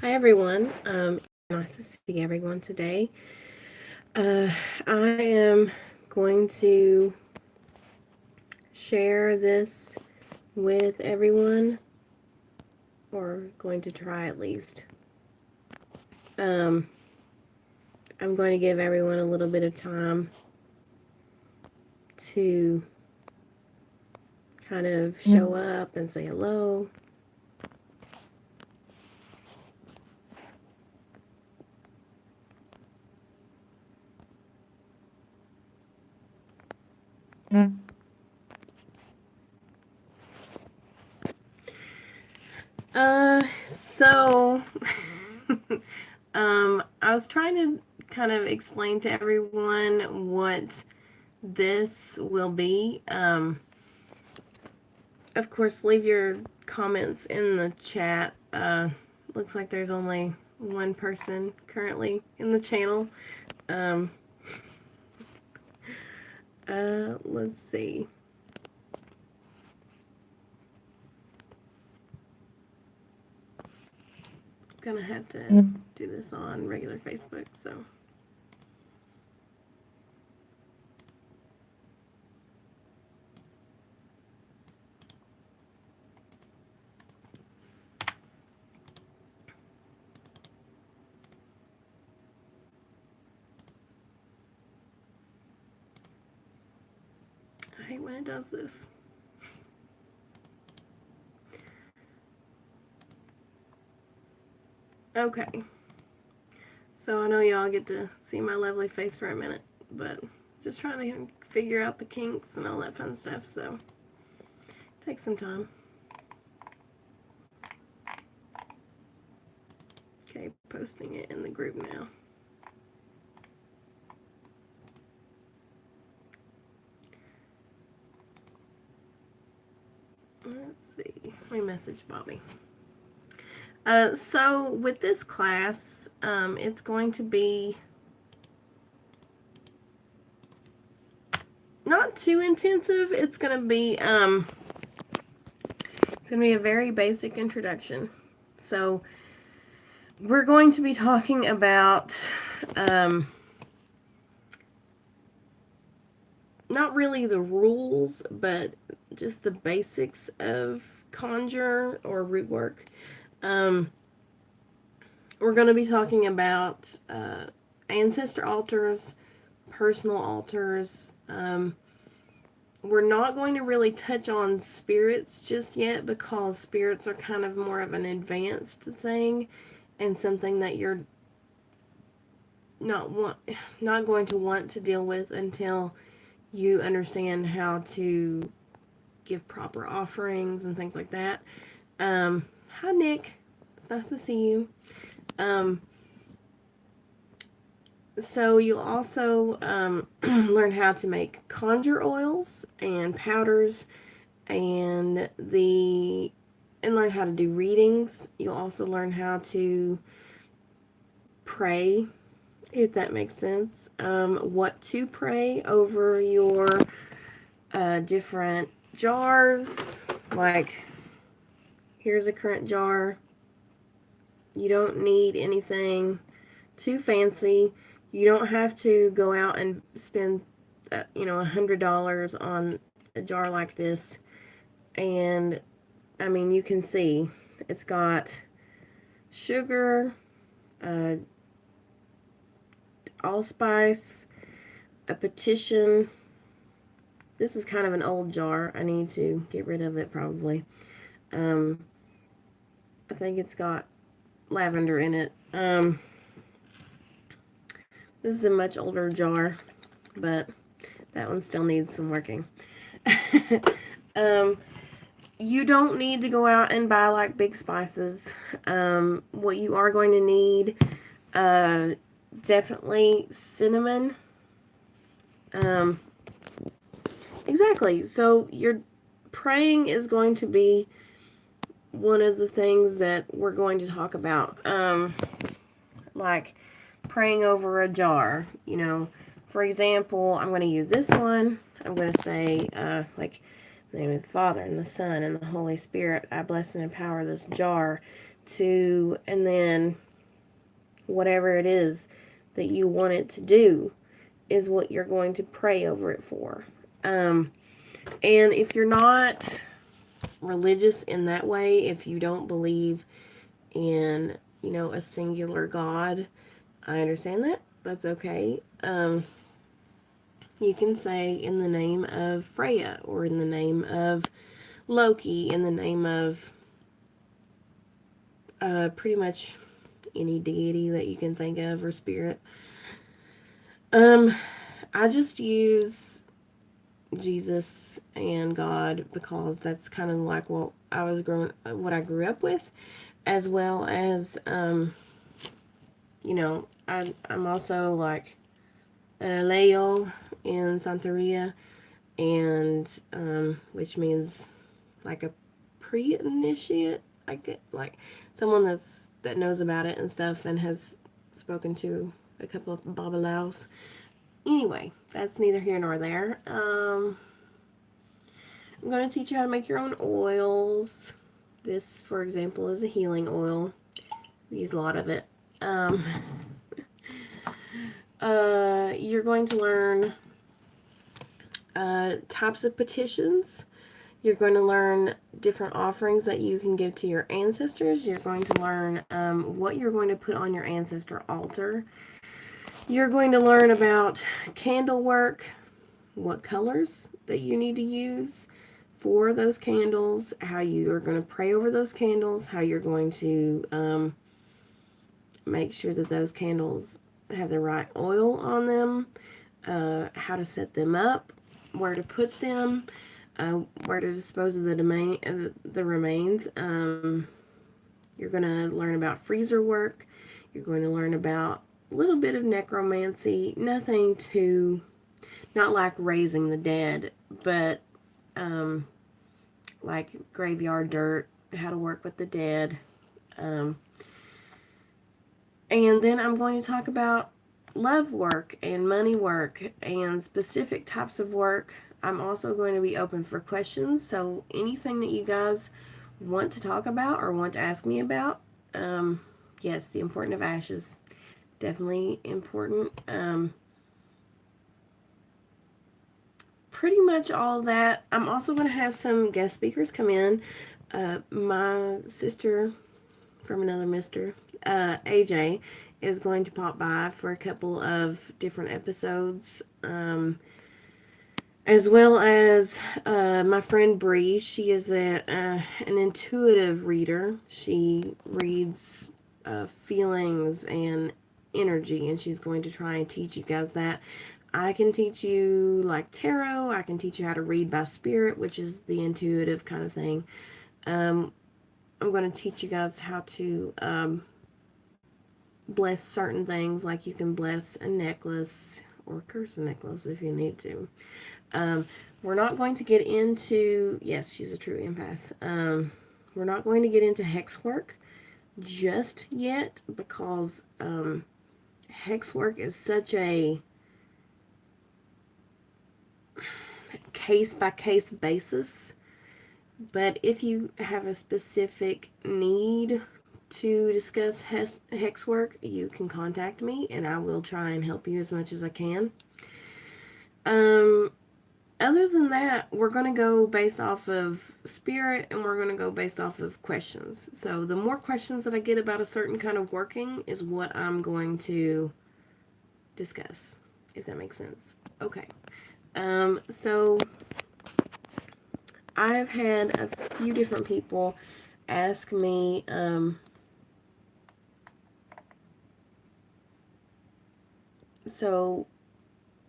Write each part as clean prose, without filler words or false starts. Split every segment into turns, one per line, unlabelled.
Hi everyone. Nice to see everyone today. I am going to share this with everyone, or going to try at least. Um, I'm going to give everyone a little bit of time to kind of show up and say hello. So I was trying to kind of explain to everyone what this will be. Of course, leave your comments in the chat. Looks like there's only one person currently in the channel. Um, let's see. Gonna have to do this on regular Facebook, so. I hate when it does this. Okay. So I know y'all get to see my lovely face for a minute, but just trying to figure out the kinks and all that fun stuff, so take some time. Okay, posting it in the group now. Let's see. Let me message Bobby. So with this class, it's going to be not too intensive. It's going to be a very basic introduction. So we're going to be talking about not really the rules, but just the basics of Conjure or root work. We're going to be talking about ancestor altars, personal altars. We're not going to really touch on spirits just yet, because spirits are kind of more of an advanced thing and something that you're not going to want to deal with until you understand how to give proper offerings and things like that. Hi Nick, it's nice to see you. So you'll also learn how to make conjure oils and powders, and learn how to do readings. You'll also learn how to pray, if that makes sense. What to pray over your different jars. Like, here's a current jar. You don't need anything too fancy. You don't have to go out and spend, $100 on a jar like this. And, I mean, you can see it's got sugar, allspice, a petition. This is kind of an old jar. I need to get rid of it probably. I think it's got lavender in it. This is a much older jar, but that one still needs some working. You don't need to go out and buy like big spices. What you are going to need, definitely cinnamon. Exactly. So your praying is going to be one of the things that we're going to talk about. Like praying over a jar, For example, I'm going to use this one. I'm going to say, like, in the name of the Father, and the Son, and the Holy Spirit, I bless and empower this jar and then whatever it is that you want it to do is what you're going to pray over it for. And if you're not religious in that way, if you don't believe in, a singular God, I understand that. That's okay. You can say in the name of Freya, or in the name of Loki, in the name of pretty much any deity that you can think of, or spirit. I just use Jesus and God because that's kind of like what I grew up with, as well as, I'm also like Leo in Santeria, and which means like a pre-initiate, I get, like someone that knows about it and stuff, and has spoken to a couple of babalaos. Anyway, that's neither here nor there. I'm going to teach you how to make your own oils. This, for example, is a healing oil. We use a lot of it. You're going to learn types of petitions. You're going to learn different offerings that you can give to your ancestors. You're going to learn what you're going to put on your ancestor altar. You're going to learn about candle work, what colors that you need to use for those candles, how you are going to pray over those candles, how you're going to make sure that those candles have the right oil on them, how to set them up, where to put them, where to dispose of the remains. You're going to learn about freezer work. You're going to learn about a little bit of necromancy. Nothing too, not like raising the dead, but like graveyard dirt, how to work with the dead. And then I'm going to talk about love work and money work and specific types of work. I'm also going to be open for questions, so anything that you guys want to talk about or want to ask me about. Yes, the importance of ashes, definitely important. Pretty much all that. I'm also going to have some guest speakers come in. My sister from another mister, AJ, is going to pop by for a couple of different episodes. As well as my friend Bree. She is an intuitive reader. She reads feelings and energy, and she's going to try and teach you guys that. I can teach you like tarot. I can teach you how to read by spirit, which is the intuitive kind of thing. I'm going to teach you guys how to bless certain things, like you can bless a necklace or curse a necklace if you need to. We're not going to get into, yes, she's a true empath. We're not going to get into hex work just yet, because hex work is such a case-by-case basis. But if you have a specific need to discuss hex work, you can contact me, and I will try and help you as much as I can. Other than that, we're going to go based off of spirit, and we're going to go based off of questions. So the more questions that I get about a certain kind of working is what I'm going to discuss, if that makes sense. Okay. So I've had a few different people ask me, so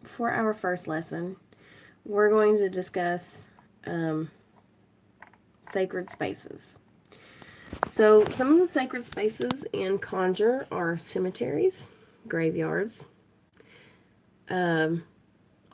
for our first lesson, we're going to discuss sacred spaces. So some of the sacred spaces in Conjure are cemeteries, graveyards,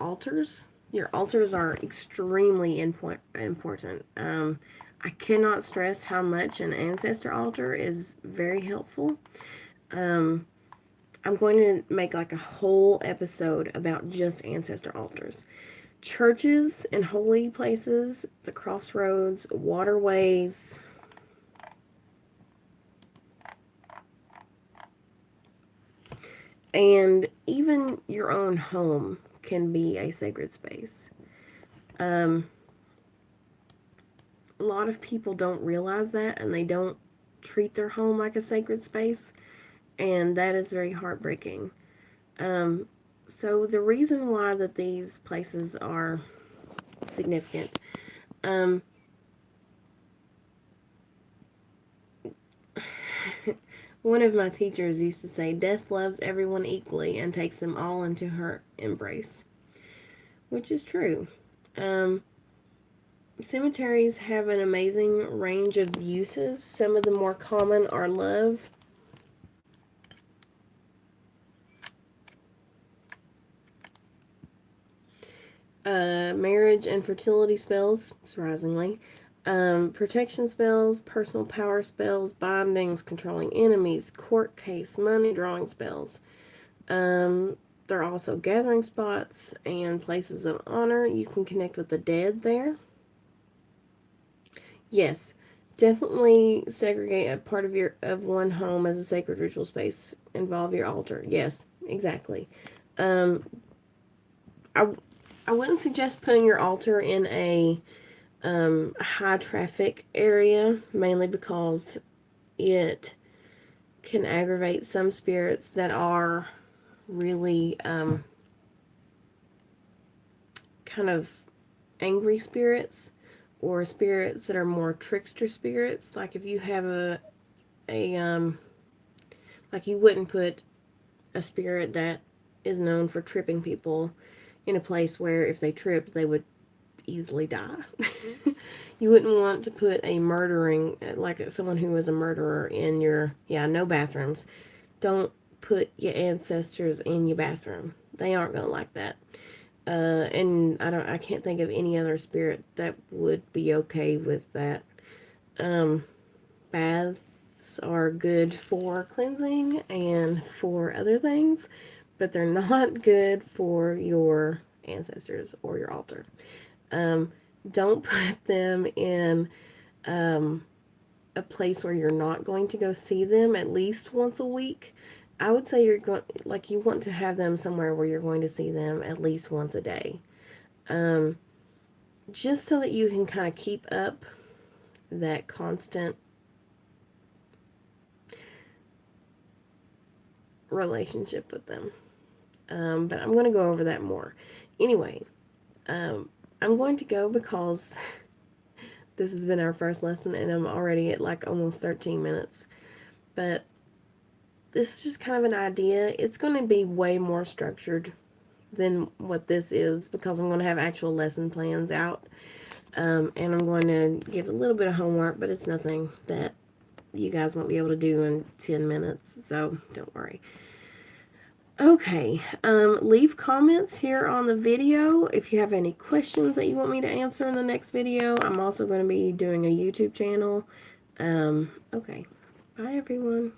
altars. Your altars are extremely important. I cannot stress how much an ancestor altar is very helpful. I'm going to make like a whole episode about just ancestor altars. Churches and holy places, the crossroads, waterways, And even your own home can be a sacred space. A lot of people don't realize that, and they don't treat their home like a sacred space, and that is very heartbreaking. So the reason why that these places are significant, um, one of my teachers used to say, "Death loves everyone equally and takes them all into her embrace," which is true. Um, Cemeteries have an amazing range of uses. Some of the more common are love, marriage and fertility spells, surprisingly, protection spells, personal power spells, bindings, controlling enemies, court case, money drawing spells. There are also gathering spots and places of honor. You can connect with the dead there. Yes, definitely segregate a part of one home as a sacred ritual space. Involve your altar. Yes, exactly. Um, I I wouldn't suggest putting your altar in a high traffic area, mainly because it can aggravate some spirits that are really kind of angry spirits, or spirits that are more trickster spirits. Like if you have a like you wouldn't put a spirit that is known for tripping people in a place where if they tripped they would easily die. You wouldn't want to put a murdering, like someone who was a murderer in your, yeah, no bathrooms. Don't put your ancestors in your bathroom. They aren't going to like that. And I can't think of any other spirit that would be okay with that. Um, Baths are good for cleansing and for other things, but they're not good for your ancestors or your altar. Um, don't put them in a place where you're not going to go see them at least once a week. I would say you're going, like, you want to have them somewhere where you're going to see them at least once a day. Um, just so that you can kind of keep up that constant relationship with them. But I'm going to go over that more. Anyway, I'm going to go because this has been our first lesson and I'm already at like almost 13 minutes. But this is just kind of an idea. It's going to be way more structured than what this is because I'm going to have actual lesson plans out. And I'm going to give a little bit of homework, but it's nothing that you guys won't be able to do in 10 minutes, so don't worry. Okay, leave comments here on the video if you have any questions that you want me to answer in the next video. I'm also going to be doing a YouTube channel. Okay, bye everyone.